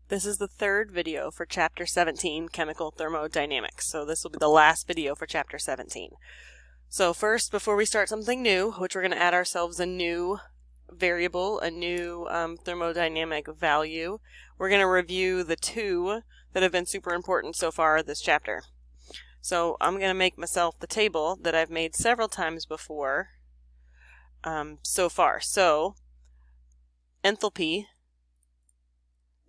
This is the third video for Chapter 17, Chemical Thermodynamics. So this will be the last video for Chapter 17. So first, before we start something new, which we're going to add ourselves a new variable, a new thermodynamic value, we're going to review the two that have been super important so far this chapter. So I'm going to make myself the table that I've made several times before so far. So enthalpy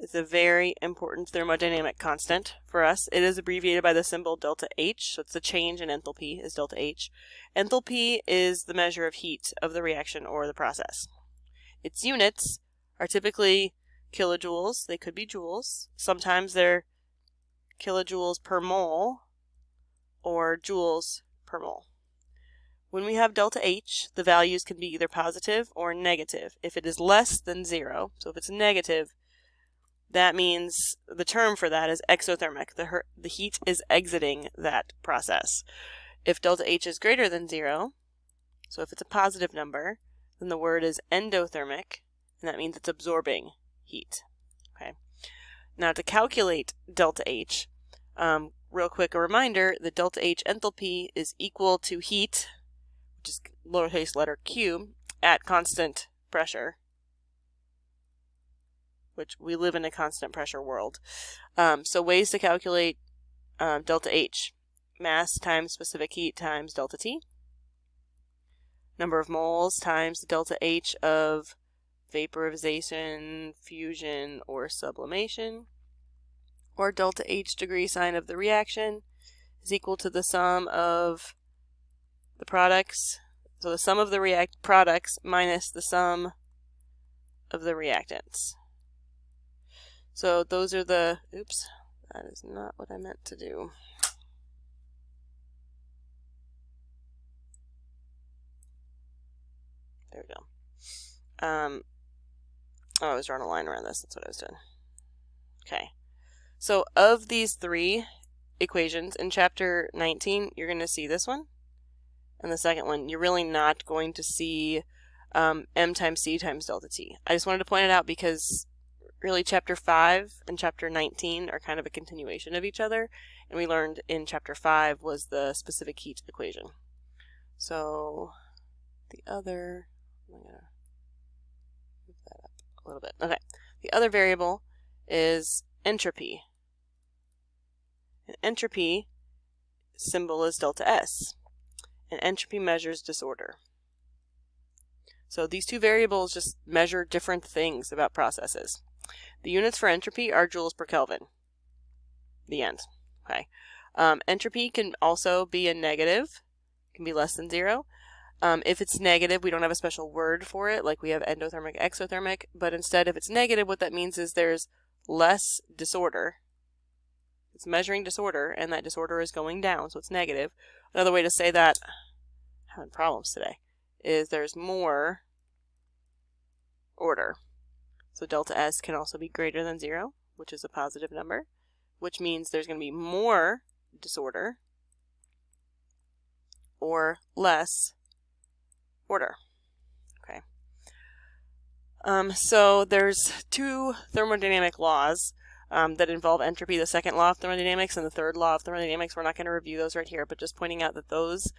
is a very important thermodynamic constant for us. It is abbreviated by the symbol delta H, so it's the change in enthalpy is delta H. Enthalpy is the measure of heat of the reaction or the process. Its units are typically kilojoules. They could be joules. Sometimes they're kilojoules per mole or joules per mole. When we have delta H, the values can be either positive or negative. If it is less than 0, so if it's negative, that means the term for that is exothermic. The heat is exiting that process. If delta H is greater than 0, so if it's a positive number, then the word is endothermic, and that means it's absorbing heat. Okay. Now to calculate delta H, real quick a reminder, the delta H enthalpy is equal to heat, which is lowercase letter q, at constant pressure, which we live in a constant pressure world. So ways to calculate delta H: mass times specific heat times delta T, number of moles times the delta H of vaporization, fusion, or sublimation, or delta H degree sign of the reaction is equal to the sum of the products. So the sum of the products minus the sum of the reactants. So those are the, oops, that is not what I meant to do. There we go. Oh, I was drawing a line around this. That's what I was doing. Okay. So of these three equations in chapter 19, you're going to see this one. And the second one, you're really not going to see M times C times delta T. I just wanted to point it out because really chapter 5 and chapter 19 are kind of a continuation of each other, and we learned in chapter 5 was the specific heat equation. So the other, I'm going to move that up a little bit. Okay, the other variable is entropy. And entropy symbol is delta S, and entropy measures disorder. So these two variables just measure different things about processes. The units for entropy are joules per Kelvin. The end. Okay. Entropy can also be a negative. It can be less than 0. If it's negative, we don't have a special word for it, like we have endothermic, exothermic. But instead, if it's negative, what that means is there's less disorder. It's measuring disorder, and that disorder is going down, so it's negative. Another way to say that, I'm having problems today, is there's more order. So delta S can also be greater than 0, which is a positive number, which means there's going to be more disorder or less order. Okay. So there's two thermodynamic laws that involve entropy, the second law of thermodynamics and the third law of thermodynamics. We're not going to review those right here, but just pointing out that those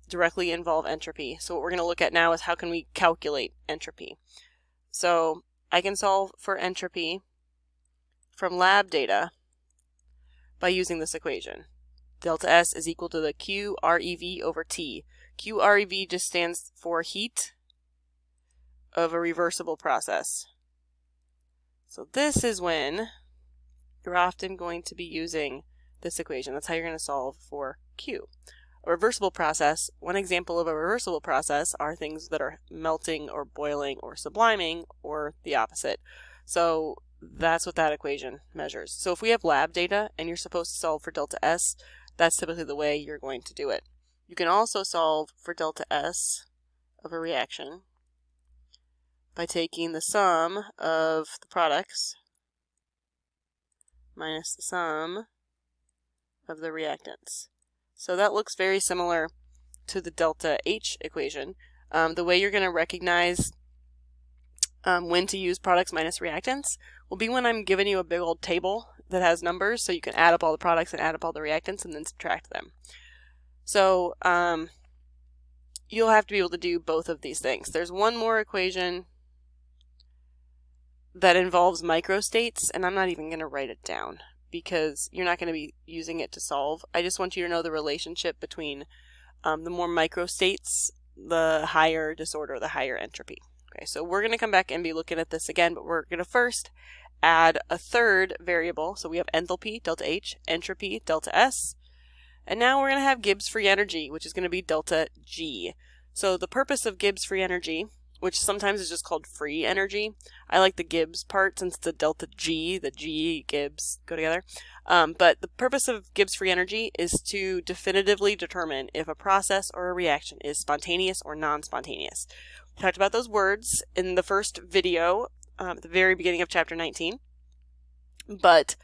directly involve entropy. So what we're going to look at now is how can we calculate entropy. So I can solve for entropy from lab data by using this equation. Delta S is equal to the QREV over T. QREV just stands for heat of a reversible process. So this is when you're often going to be using this equation. That's how you're going to solve for Q. A reversible process, one example of a reversible process are things that are melting or boiling or subliming or the opposite. So that's what that equation measures. So if we have lab data and you're supposed to solve for delta S, that's typically the way you're going to do it. You can also solve for delta S of a reaction by taking the sum of the products minus the sum of the reactants. So that looks very similar to the delta H equation. The way you're going to recognize when to use products minus reactants will be when I'm giving you a big old table that has numbers so you can add up all the products and add up all the reactants and then subtract them. So you'll have to be able to do both of these things. There's one more equation that involves microstates, and I'm not even going to write it down because you're not going to be using it to solve. I just want you to know the relationship between the more microstates, the higher disorder, the higher entropy. Okay, so we're going to come back and be looking at this again, but we're going to first add a third variable. So we have enthalpy, delta H, entropy, delta S, and now we're going to have Gibbs free energy, which is going to be delta G. So the purpose of Gibbs free energy, which sometimes is just called free energy. I like the Gibbs part since the delta G, the G, Gibbs go together. But the purpose of Gibbs free energy is to definitively determine if a process or a reaction is spontaneous or non-spontaneous. We talked about those words in the first video at the very beginning of chapter 19. But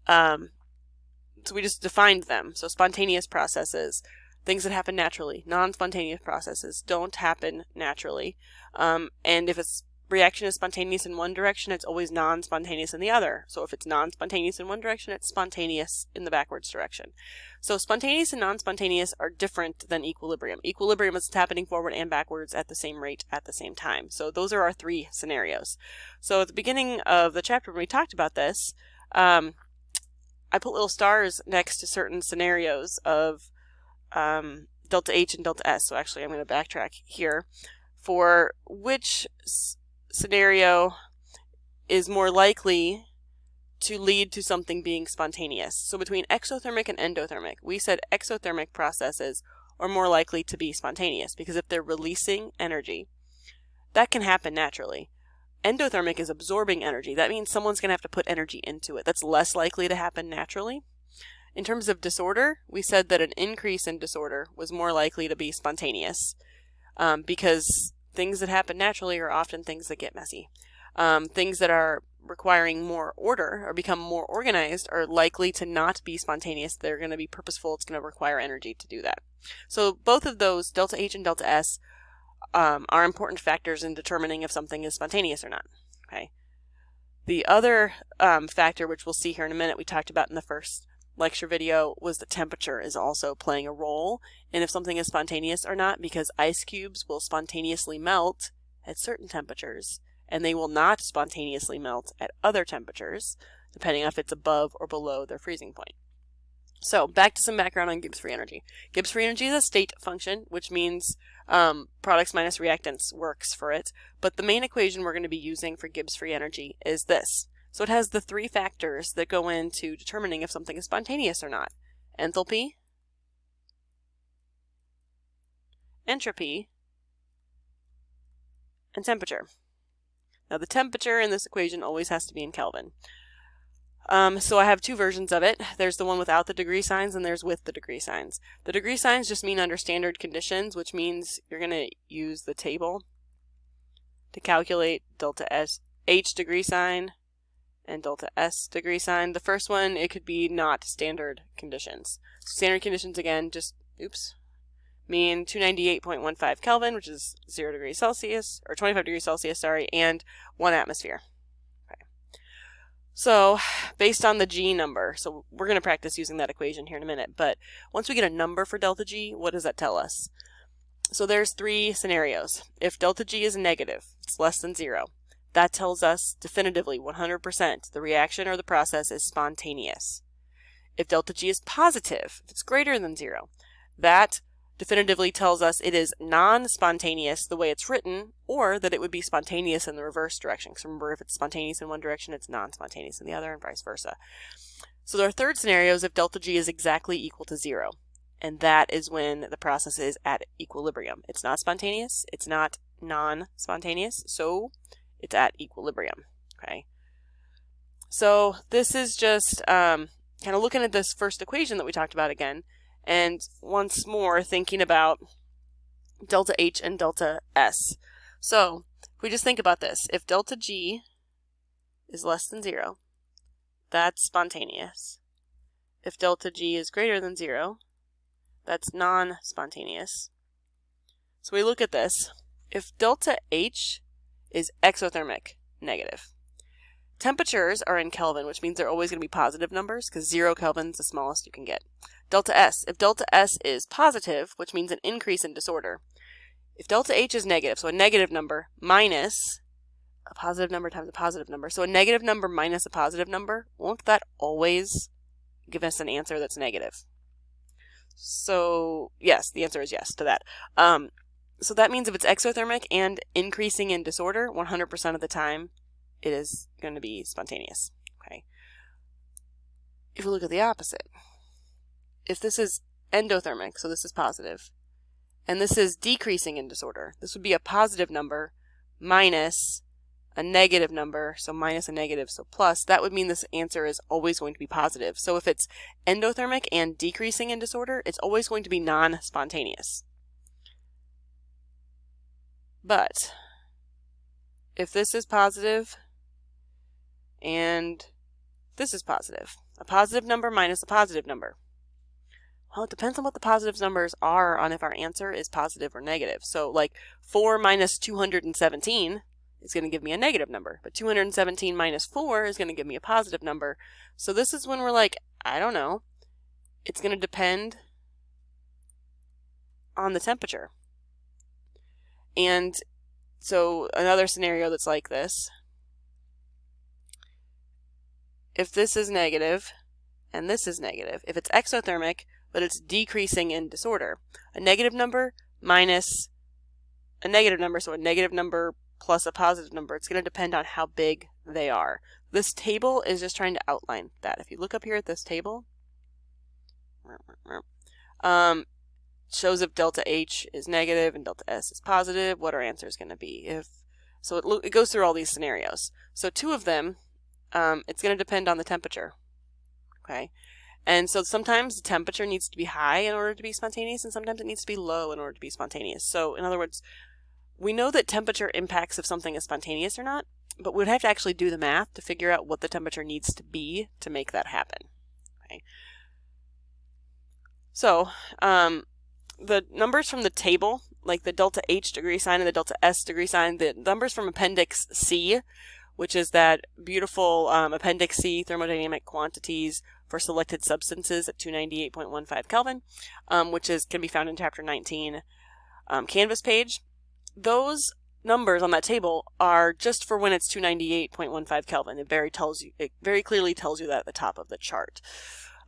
so we just defined them. So spontaneous processes, things that happen naturally. Non-spontaneous processes don't happen naturally. And if a reaction is spontaneous in one direction, it's always non-spontaneous in the other. So if it's non-spontaneous in one direction, it's spontaneous in the backwards direction. So spontaneous and non-spontaneous are different than equilibrium. Equilibrium is happening forward and backwards at the same rate at the same time. So those are our three scenarios. So at the beginning of the chapter when we talked about this, I put little stars next to certain scenarios of delta H and delta S. So actually I'm going to backtrack here for which scenario is more likely to lead to something being spontaneous. So between exothermic and endothermic, we said exothermic processes are more likely to be spontaneous because if they're releasing energy, that can happen naturally. Endothermic is absorbing energy. That means someone's going to have to put energy into it. That's less likely to happen naturally. In terms of disorder, we said that an increase in disorder was more likely to be spontaneous because things that happen naturally are often things that get messy. Things that are requiring more order or become more organized are likely to not be spontaneous. They're going to be purposeful. It's going to require energy to do that. So both of those, delta H and delta S, are important factors in determining if something is spontaneous or not. Okay. The other factor, which we'll see here in a minute, we talked about in the first lecture video, was that temperature is also playing a role in if something is spontaneous or not, because ice cubes will spontaneously melt at certain temperatures, and they will not spontaneously melt at other temperatures, depending on if it's above or below their freezing point. So back to some background on Gibbs free energy. Gibbs free energy is a state function, which means products minus reactants works for it. But the main equation we're going to be using for Gibbs free energy is this. So it has the three factors that go into determining if something is spontaneous or not. Enthalpy, entropy, and temperature. Now the temperature in this equation always has to be in Kelvin. So I have two versions of it. There's the one without the degree signs and there's with the degree signs. The degree signs just mean under standard conditions, which means you're going to use the table to calculate delta H degree sign and delta S degree sign. The first one, it could be not standard conditions. So standard conditions, again, just, mean 298.15 Kelvin, which is 0 degrees Celsius, or 25 degrees Celsius, sorry, and 1 atmosphere. Okay. So based on the G number, so we're going to practice using that equation here in a minute, but once we get a number for delta G, what does that tell us? So there's three scenarios. If delta G is negative, it's less than 0, that tells us definitively 100% the reaction or the process is spontaneous. If delta G is positive, if it's greater than 0, that definitively tells us it is non-spontaneous the way it's written, or that it would be spontaneous in the reverse direction. Because remember, if it's spontaneous in one direction, it's non-spontaneous in the other, and vice versa. So our third scenario is if delta G is exactly equal to 0. And that is when the process is at equilibrium. It's not spontaneous, it's not non-spontaneous, so it's at equilibrium. Okay. So this is just kind of looking at this first equation that we talked about again, and once more thinking about delta H and delta S. So if we just think about this, if delta G is less than 0, that's spontaneous. If delta G is greater than 0, that's non-spontaneous. So we look at this. If delta H is exothermic, negative, temperatures are in Kelvin, which means they're always going to be positive numbers because 0 Kelvin is the smallest you can get. Delta S. If delta S is positive, which means an increase in disorder. If delta H is negative, so a negative number minus a positive number times a positive number. So a negative number minus a positive number, won't that always give us an answer that's negative? So yes, the answer is yes to that. So that means if it's exothermic and increasing in disorder, 100% of the time, it is going to be spontaneous. Okay. If we look at the opposite, if this is endothermic, so this is positive, and this is decreasing in disorder, this would be a positive number minus a negative number, so minus a negative, so plus. That would mean this answer is always going to be positive. So if it's endothermic and decreasing in disorder, it's always going to be non-spontaneous. But if this is positive and this is positive, a positive number minus a positive number, well, it depends on what the positive numbers are on if our answer is positive or negative. So like 4 minus 217 is going to give me a negative number, but 217 minus 4 is going to give me a positive number. So this is when we're like, I don't know. It's going to depend on the temperature. And so another scenario that's like this, if this is negative and this is negative, if it's exothermic but it's decreasing in disorder, a negative number minus a negative number, so a negative number plus a positive number, it's going to depend on how big they are. This table is just trying to outline that. If you look up here at this table, shows if delta H is negative and delta S is positive, what our answer is going to be. It goes through all these scenarios. So two of them, it's going to depend on the temperature. Okay, and so sometimes the temperature needs to be high in order to be spontaneous, and sometimes it needs to be low in order to be spontaneous. So in other words, we know that temperature impacts if something is spontaneous or not, but we'd have to actually do the math to figure out what the temperature needs to be to make that happen. Okay. So the numbers from the table, like the delta H degree sign and the delta S degree sign, the numbers from Appendix C, which is that beautiful Appendix C, thermodynamic quantities for selected substances at 298.15 Kelvin, which can be found in Chapter 19 Canvas page. Those numbers on that table are just for when it's 298.15 Kelvin. It very clearly tells you that at the top of the chart.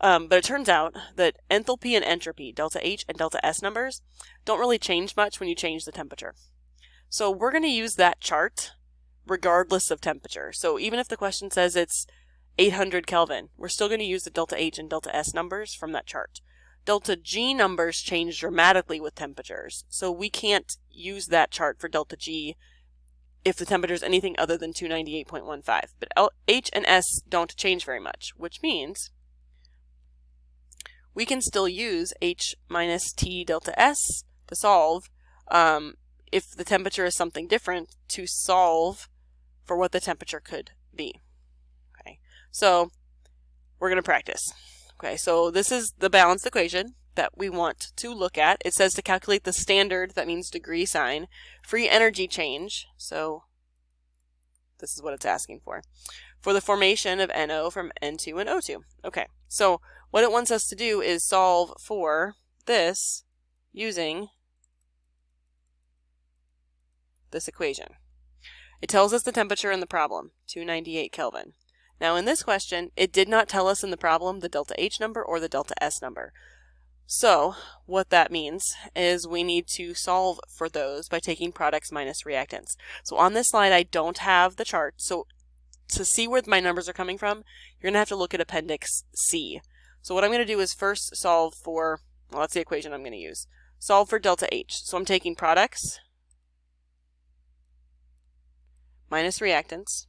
But it turns out that enthalpy and entropy, delta H and delta S numbers, don't really change much when you change the temperature. So we're going to use that chart regardless of temperature. So even if the question says it's 800 Kelvin, we're still going to use the delta H and delta S numbers from that chart. Delta G numbers change dramatically with temperatures, so we can't use that chart for delta G if the temperature is anything other than 298.15. But H and S don't change very much, which means we can still use H minus T delta S to solve if the temperature is something different, to solve for what the temperature could be. Okay, so we're going to practice. Okay, so this is the balanced equation that we want to look at. It says to calculate the standard, that means degree sign, free energy change. So this is what it's asking for the formation of NO from N2 and O2. Okay, so what it wants us to do is solve for this using this equation. It tells us the temperature in the problem, 298 Kelvin. Now in this question, it did not tell us in the problem the delta H number or the delta S number. So what that means is we need to solve for those by taking products minus reactants. So on this slide, I don't have the chart. So to see where my numbers are coming from, you're going to have to look at Appendix C. So what I'm going to do is first solve for, well, that's the equation I'm going to use. Solve for delta H. So I'm taking products minus reactants.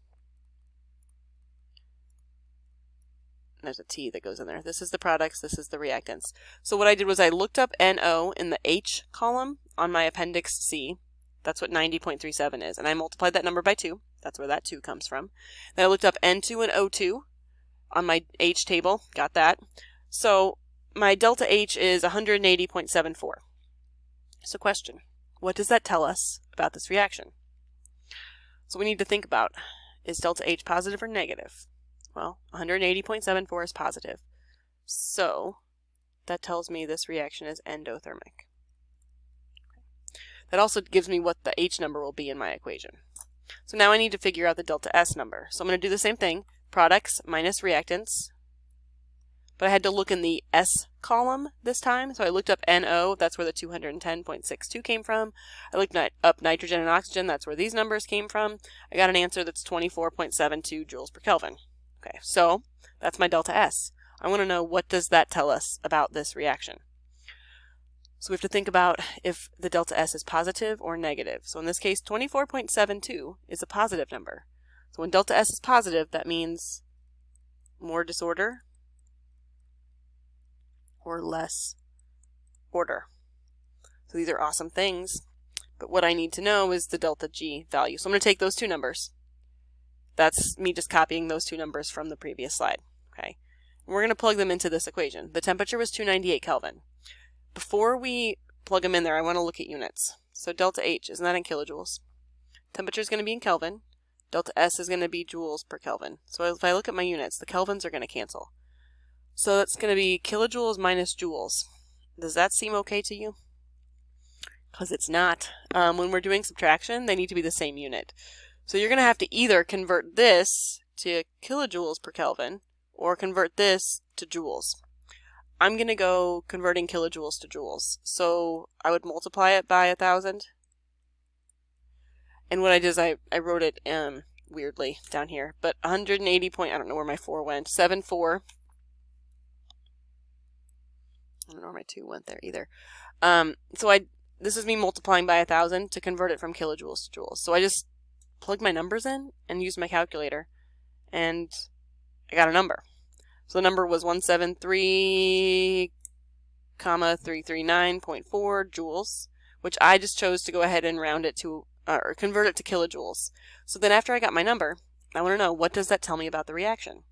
There's a T that goes in there. This is the products, this is the reactants. So what I did was I looked up NO in the H column on my Appendix C. That's what 90.37 is. And I multiplied that number by 2. That's where that 2 comes from. Then I looked up N2 and O2 on my H table. Got that. So my delta H is 180.74. So question, what does that tell us about this reaction? So we need to think about, is delta H positive or negative? Well, 180.74 is positive. So that tells me this reaction is endothermic. That also gives me what the H number will be in my equation. So now I need to figure out the delta S number. So I'm going to do the same thing, products minus reactants. But I had to look in the S column this time, so I looked up NO, that's where the 210.62 came from. I looked up nitrogen and oxygen, that's where these numbers came from. I got an answer that's 24.72 joules per Kelvin. Okay, so that's my delta S. I want to know, what does that tell us about this reaction? So we have to think about if the delta S is positive or negative. So in this case, 24.72 is a positive number. So when delta S is positive, that means more disorder or less order. So these are awesome things, but what I need to know is the delta G value. So I'm going to take those two numbers. That's me just copying those two numbers from the previous slide. Okay, and we're going to plug them into this equation. The temperature was 298 Kelvin. Before we plug them in there, I want to look at units. So delta H, isn't that in kilojoules? Temperature is going to be in Kelvin. Delta S is going to be joules per Kelvin. So if I look at my units, the kelvins are going to cancel. So that's going to be kilojoules minus joules. Does that seem okay to you? Because it's not. When we're doing subtraction, they need to be the same unit. So you're going to have to either convert this to kilojoules per Kelvin or convert this to joules. I'm going to go converting kilojoules to joules. So I would multiply it by 1,000. And what I did is I wrote it weirdly down here. But 180 point, I don't know where my 4 went, 74. I don't know where my 2 went there either. This is me multiplying by 1,000 to convert it from kilojoules to joules. So I just plugged my numbers in and used my calculator, and I got a number. So the number was 173,339.4 joules, which I just chose to go ahead and round it to, or convert it to kilojoules. So then after I got my number, I want to know, what does that tell me about the reaction?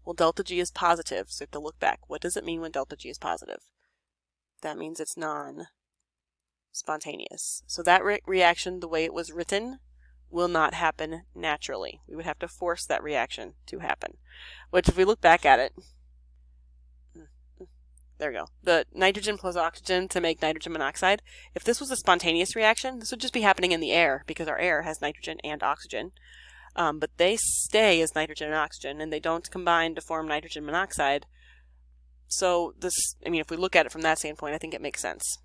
Well, delta G is positive, so you have to look back. What does it mean when delta G is positive? That means it's non-spontaneous. So that reaction, the way it was written, will not happen naturally. We would have to force that reaction to happen. Which, if we look back at it, there we go. The nitrogen plus oxygen to make nitrogen monoxide. If this was a spontaneous reaction, this would just be happening in the air because our air has nitrogen and oxygen. But they stay as nitrogen and oxygen, and they don't combine to form nitrogen monoxide. So this, I mean, if we look at it from that standpoint, I think it makes sense.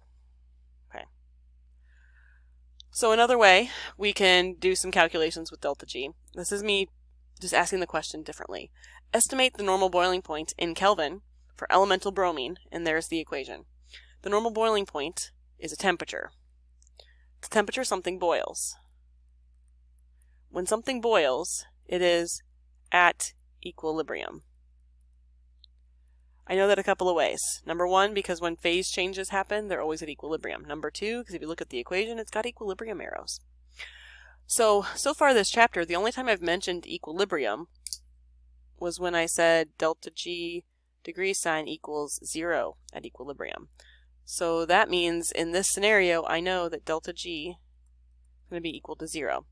Okay. So another way we can do some calculations with delta G. This is me just asking the question differently. Estimate the normal boiling point in Kelvin for elemental bromine, and there's the equation. The normal boiling point is a temperature. The temperature something boils. When something boils, it is at equilibrium. I know that a couple of ways. Number one, because when phase changes happen, they're always at equilibrium. Number two, because if you look at the equation, it's got equilibrium arrows. So far this chapter, the only time I've mentioned equilibrium was when I said delta G degree sign equals 0 at equilibrium. So that means in this scenario, I know that delta G is going to be equal to 0.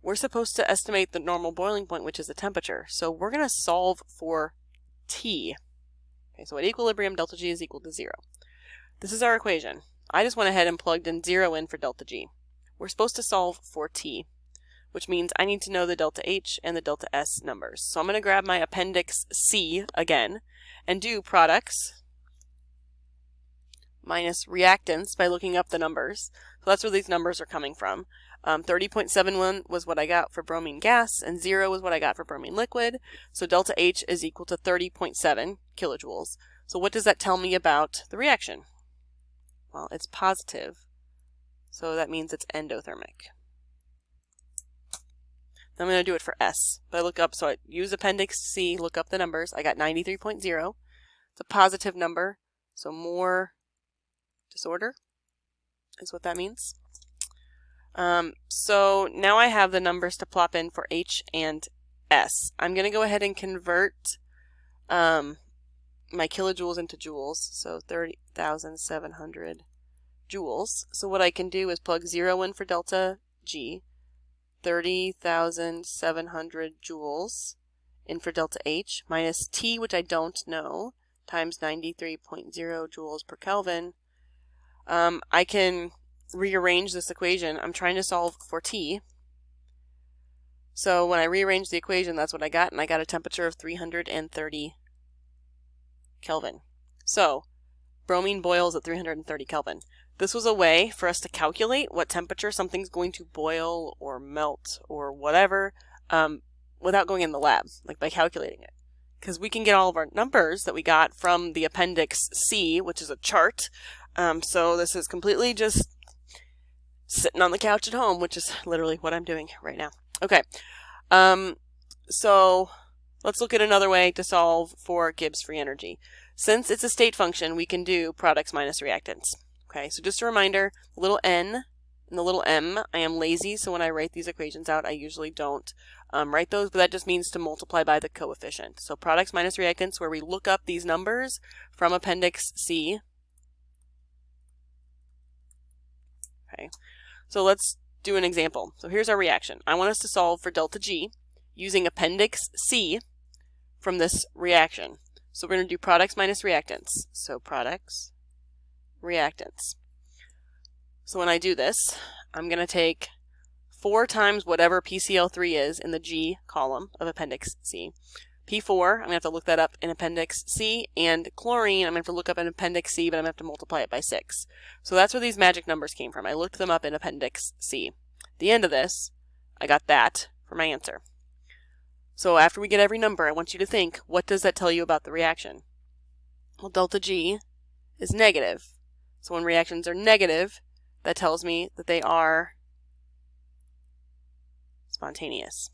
We're supposed to estimate the normal boiling point, which is the temperature. So we're going to solve for T. Okay, so at equilibrium, delta G is equal to 0. This is our equation. I just went ahead and plugged in 0 in for delta G. We're supposed to solve for T, which means I need to know the delta H and the delta S numbers. So I'm going to grab my appendix C again and do products minus reactants by looking up the numbers. So that's where these numbers are coming from. 30.71 was what I got for bromine gas, and 0 was what I got for bromine liquid. So delta H is equal to 30.7 kilojoules. So what does that tell me about the reaction? Well, it's positive, so that means it's endothermic. I'm going to do it for S. But I look up, so I use appendix C, look up the numbers. I got 93.0. It's a positive number, so more disorder is what that means. So now I have the numbers to plop in for H and S. I'm going to go ahead and convert my kilojoules into joules, so 30,700 joules. So what I can do is plug 0 in for delta G, 30,700 joules in for delta H minus T, which I don't know, times 93.0 joules per Kelvin. I can rearrange this equation. I'm trying to solve for T. So when I rearrange the equation, that's what I got, and I got a temperature of 330 Kelvin. So bromine boils at 330 Kelvin. This was a way for us to calculate what temperature something's going to boil or melt or whatever without going in the lab, like by calculating it. Because we can get all of our numbers that we got from the Appendix C, which is a chart. So this is completely just sitting on the couch at home, which is literally what I'm doing right now. Okay, so let's look at another way to solve for Gibbs free energy. Since it's a state function, we can do products minus reactants. Okay, so just a reminder, the little n and the little m, I am lazy, so when I write these equations out, I usually don't write those, but that just means to multiply by the coefficient. So products minus reactants, where we look up these numbers from Appendix C. Okay, so let's do an example. So here's our reaction. I want us to solve for delta G using Appendix C from this reaction. So we're going to do products minus reactants. So products, reactants. So when I do this, I'm going to take 4 times whatever PCl3 is in the G column of Appendix C. P4, I'm going to have to look that up in Appendix C, and chlorine, I'm going to have to look up in Appendix C, but I'm going to have to multiply it by 6. So that's where these magic numbers came from. I looked them up in Appendix C. At the end of this, I got that for my answer. So after we get every number, I want you to think, what does that tell you about the reaction? Well, delta G is negative. So when reactions are negative, that tells me that they are spontaneous.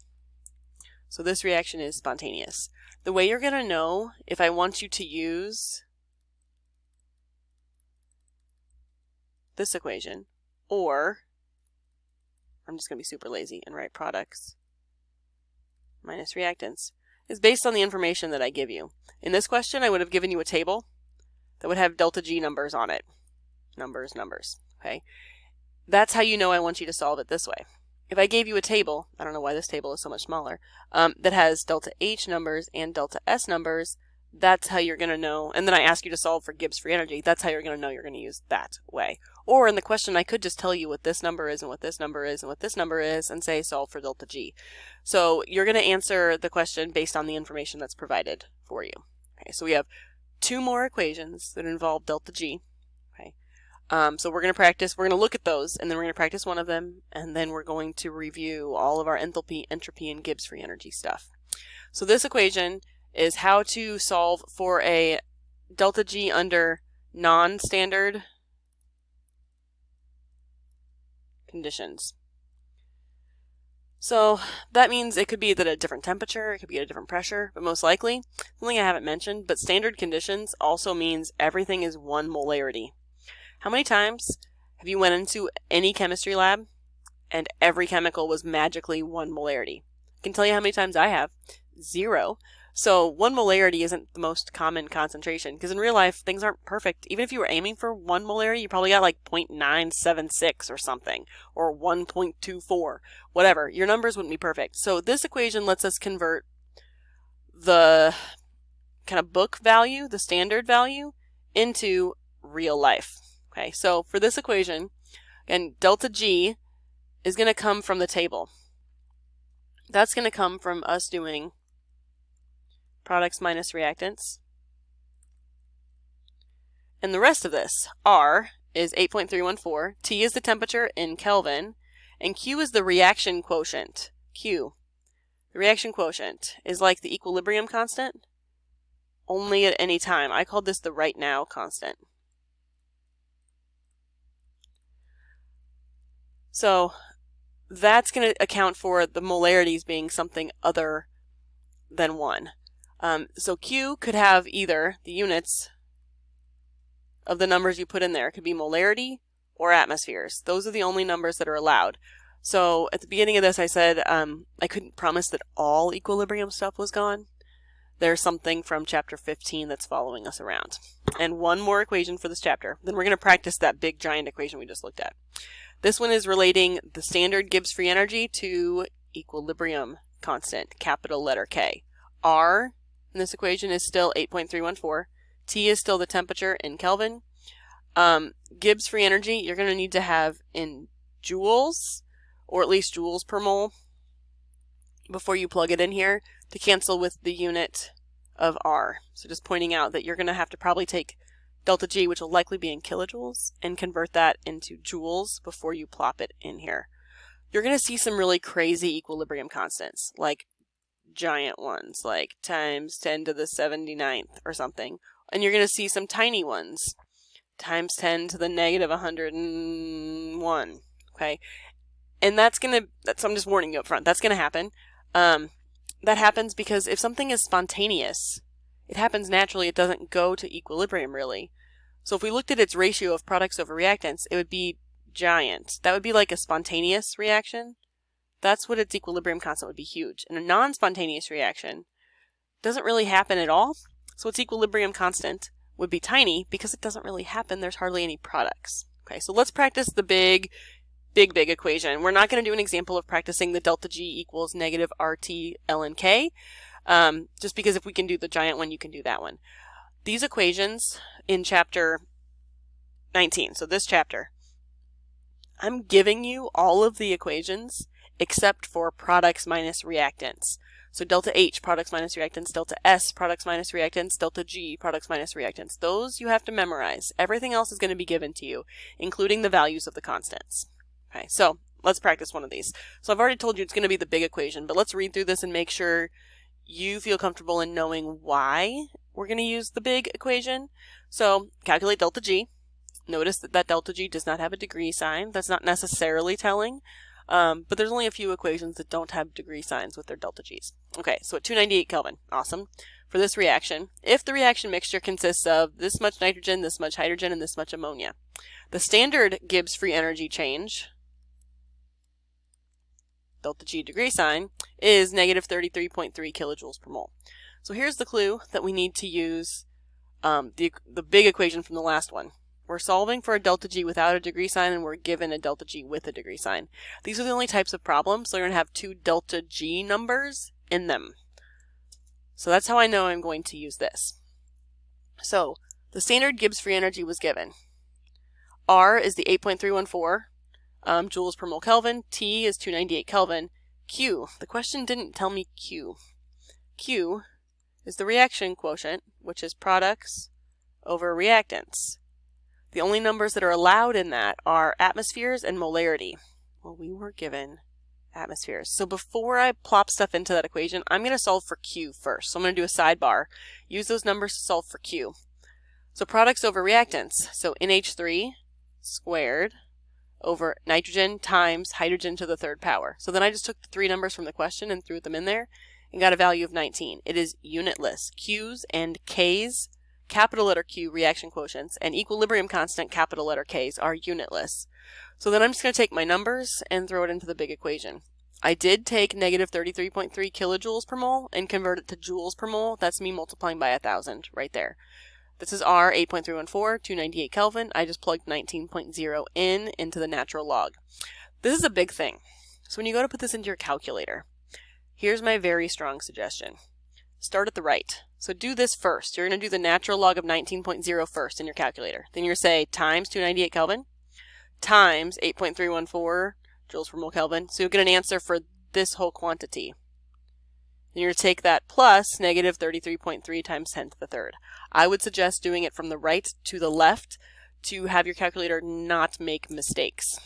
So this reaction is spontaneous. The way you're going to know if I want you to use this equation, or I'm just going to be super lazy and write products minus reactants, is based on the information that I give you. In this question, I would have given you a table that would have delta G numbers on it. Numbers, okay? That's how you know I want you to solve it this way. If I gave you a table, I don't know why this table is so much smaller, that has delta H numbers and delta S numbers, that's how you're going to know, and then I ask you to solve for Gibbs free energy, that's how you're going to know you're going to use that way. Or in the question, I could just tell you what this number is and what this number is and what this number is and say solve for delta G. So you're going to answer the question based on the information that's provided for you. Okay, so we have 2 more equations that involve delta G. Okay, so we're going to practice, we're going to look at those, and then we're going to practice one of them, and then we're going to review all of our enthalpy, entropy, and Gibbs free energy stuff. So this equation is how to solve for a delta G under non-standard conditions. So that means it could be at a different temperature, it could be at a different pressure, but most likely, something I haven't mentioned, but standard conditions also means everything is 1 molarity. How many times have you went into any chemistry lab and every chemical was magically 1 molarity? I can tell you how many times I have. 0. So 1 molarity isn't the most common concentration, because in real life things aren't perfect. Even if you were aiming for 1 molarity, you probably got like 0.976 or something, or 1.24, whatever. Your numbers wouldn't be perfect. So this equation lets us convert the kind of book value, the standard value, into real life. Okay, so for this equation, again, delta G is going to come from the table. That's going to come from us doing products minus reactants. And the rest of this, R is 8.314, T is the temperature in Kelvin, and Q is the reaction quotient. Q. The reaction quotient is like the equilibrium constant, only at any time. I called this the right now constant. So that's going to account for the molarities being something other than 1. So Q could have either the units of the numbers you put in there. It could be molarity or atmospheres. Those are the only numbers that are allowed. So at the beginning of this I said I couldn't promise that all equilibrium stuff was gone. There's something from chapter 15 that's following us around. And one more equation for this chapter. Then we're going to practice that big giant equation we just looked at. This one is relating the standard Gibbs free energy to equilibrium constant, capital letter K. R in this equation is still 8.314. T is still the temperature in Kelvin. Gibbs free energy, you're going to need to have in joules, or at least joules per mole, before you plug it in here to cancel with the unit of R. So just pointing out that you're going to have to probably take delta G, which will likely be in kilojoules, and convert that into joules before you plop it in here. You're going to see some really crazy equilibrium constants, like giant ones, like times 10 to the 79th or something. And you're going to see some tiny ones, times 10 to the negative 101, okay? And I'm just warning you up front, that's going to happen. That happens because if something is spontaneous, it happens naturally, it doesn't go to equilibrium really. So if we looked at its ratio of products over reactants, it would be giant. That would be like a spontaneous reaction. That's what its equilibrium constant would be, huge. And a non-spontaneous reaction doesn't really happen at all. So its equilibrium constant would be tiny because it doesn't really happen. There's hardly any products. Okay, so let's practice the big equation. We're not going to do an example of practicing the delta G equals negative RT ln K, just because if we can do the giant one, you can do that one. These equations in chapter 19, so this chapter, I'm giving you all of the equations except for products minus reactants. So delta H, products minus reactants, delta S, products minus reactants, delta G, products minus reactants. Those you have to memorize. Everything else is going to be given to you, including the values of the constants. Okay, so let's practice one of these. So I've already told you it's going to be the big equation, but let's read through this and make sure you feel comfortable in knowing why we're going to use the big equation. So calculate delta G. Notice that delta G does not have a degree sign. That's not necessarily telling, but there's only a few equations that don't have degree signs with their delta G's. Okay, so at 298 Kelvin, awesome. For this reaction, if the reaction mixture consists of this much nitrogen, this much hydrogen, and this much ammonia, the standard Gibbs free energy change, delta G degree sign, is negative 33.3 kilojoules per mole. So here's the clue that we need to use the big equation from the last one. We're solving for a delta G without a degree sign, and we're given a delta G with a degree sign. These are the only types of problems, so you're going to have two delta G numbers in them. So that's how I know I'm going to use this. So the standard Gibbs free energy was given. R is the 8.314 joules per mole Kelvin. T is 298 Kelvin. Q, the question didn't tell me Q. Q is the reaction quotient, which is products over reactants. The only numbers that are allowed in that are atmospheres and molarity. Well, we were given atmospheres. So before I plop stuff into that equation, I'm going to solve for Q first. So I'm going to do a sidebar. Use those numbers to solve for Q. So products over reactants. So NH3 squared over nitrogen times hydrogen to the third power. So then I just took the three numbers from the question and threw them in there and got a value of 19. It is unitless. Q's and K's, capital letter Q reaction quotients, and equilibrium constant capital letter K's are unitless. So then I'm just going to take my numbers and throw it into the big equation. I did take negative 33.3 kilojoules per mole and convert it to joules per mole. That's me multiplying by 1,000 right there. This is R 8.314, 298 Kelvin. I just plugged 19.0 into the natural log. This is a big thing. So when you go to put this into your calculator, here's my very strong suggestion. Start at the right. So do this first. You're going to do the natural log of 19.0 first in your calculator. Then you're going to say times 298 Kelvin times 8.314 joules per mole Kelvin. So you'll get an answer for this whole quantity. Then you're going to take that plus negative 33.3 times 10 to the third. I would suggest doing it from the right to the left to have your calculator not make mistakes.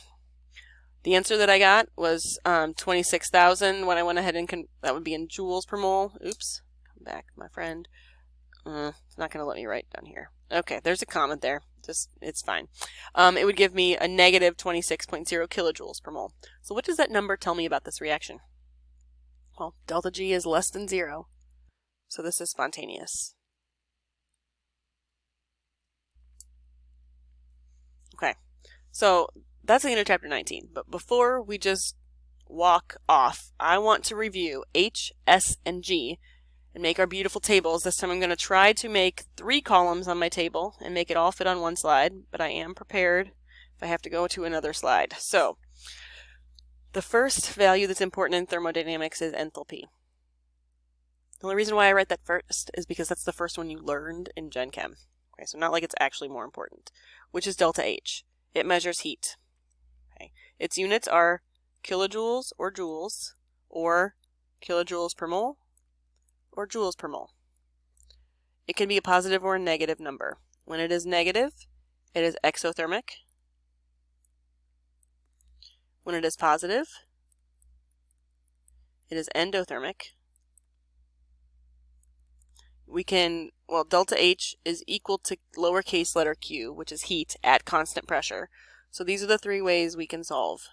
The answer that I got was 26,000 when I went ahead and that would be in joules per mole. Oops, come back, my friend. It's not going to let me write down here. Okay, there's a comment there. It's fine. It would give me a negative 26.0 kilojoules per mole. So what does that number tell me about this reaction? Well, delta G is less than 0, so this is spontaneous. Okay, so that's the end of chapter 19, but before we just walk off, I want to review H, S, and G and make our beautiful tables. This time I'm going to try to make 3 columns on my table and make it all fit on one slide, but I am prepared if if I have to go to another slide. So the first value that's important in thermodynamics is enthalpy. The only reason why I write that first is because that's the first one you learned in Gen Chem. Okay, so not like it's actually more important, which is delta H. It measures heat. Okay. Its units are kilojoules or joules, or kilojoules per mole, or joules per mole. It can be a positive or a negative number. When it is negative, it is exothermic. When it is positive, it is endothermic. Delta H is equal to lowercase letter q, which is heat at constant pressure. So these are the three ways we can solve.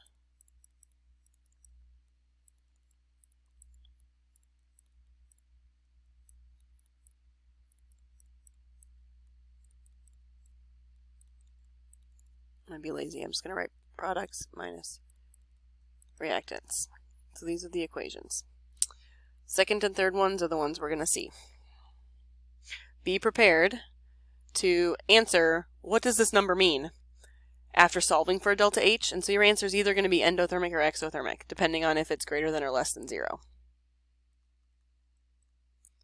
I'm going to be lazy. I'm just going to write products minus reactants. So these are the equations. Second and third ones are the ones we're going to see. Be prepared to answer, what does this number mean, after solving for a delta H. And so your answer is either going to be endothermic or exothermic, depending on if it's greater than or less than 0.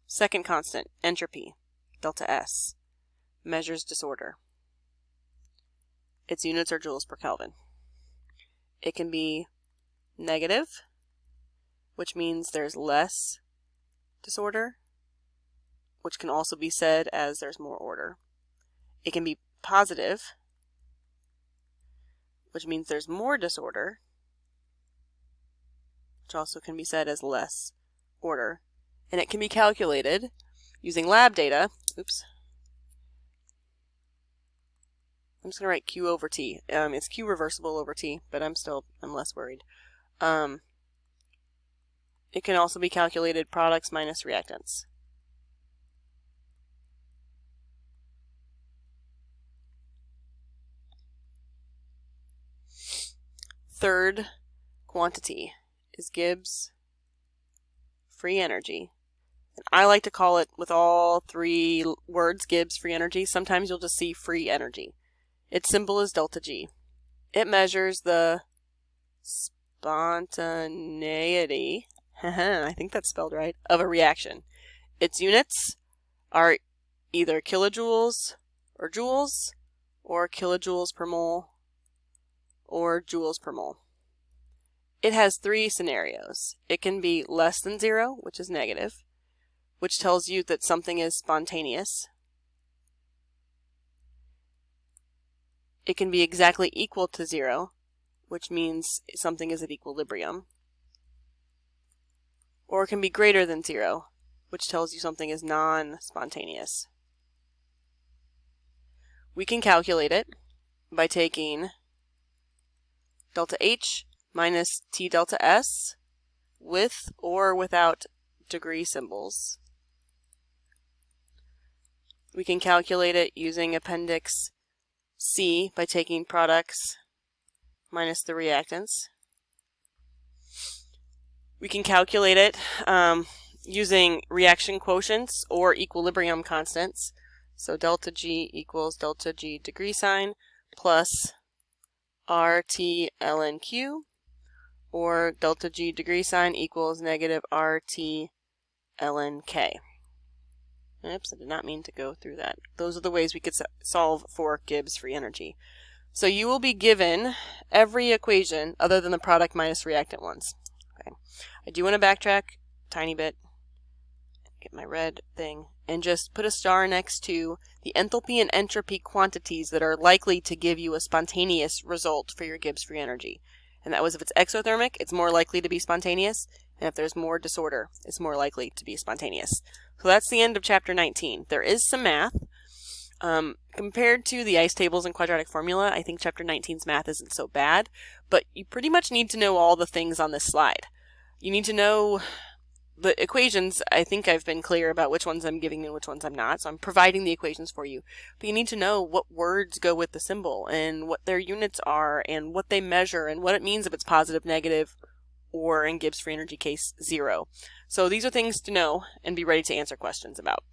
Second constant, entropy, delta S, measures disorder. Its units are joules per Kelvin. It can be negative, which means there's less disorder, which can also be said as there's more order. It can be positive, which means there's more disorder, which also can be said as less order. And it can be calculated using lab data. Oops. I'm just going to write Q over T. It's Q reversible over T, but I'm less worried. It can also be calculated products minus reactants. Third quantity is Gibbs free energy. And I like to call it, with all three words, Gibbs free energy. Sometimes you'll just see free energy. Its symbol is delta G. It measures the spontaneity, I think that's spelled right, of a reaction. Its units are either kilojoules or joules, or kilojoules per mole, or joules per mole. It has three scenarios. It can be less than 0, which is negative, which tells you that something is spontaneous. It can be exactly equal to 0, which means something is at equilibrium. Or it can be greater than 0, which tells you something is non-spontaneous. We can calculate it by taking delta H minus T delta S with or without degree symbols. We can calculate it using appendix C by taking products minus the reactants. We can calculate it using reaction quotients or equilibrium constants. So delta G equals delta G degree sign plus RT ln Q, or delta G degree sign equals negative RT ln K. Oops, I did not mean to go through that. Those are the ways we could solve for Gibbs free energy. So you will be given every equation other than the product minus reactant ones. Okay. I do want to backtrack a tiny bit, get my red thing, and just put a star next to the enthalpy and entropy quantities that are likely to give you a spontaneous result for your Gibbs free energy. And that was, if it's exothermic, it's more likely to be spontaneous, and if there's more disorder, it's more likely to be spontaneous. So that's the end of chapter 19. There is some math. Compared to the ice tables and quadratic formula, I think chapter 19's math isn't so bad, but you pretty much need to know all the things on this slide. You need to know the equations. I think I've been clear about which ones I'm giving and which ones I'm not, so I'm providing the equations for you. But you need to know what words go with the symbol, and what their units are, and what they measure, and what it means if it's positive, negative, or in Gibbs free energy case 0. So these are things to know and be ready to answer questions about.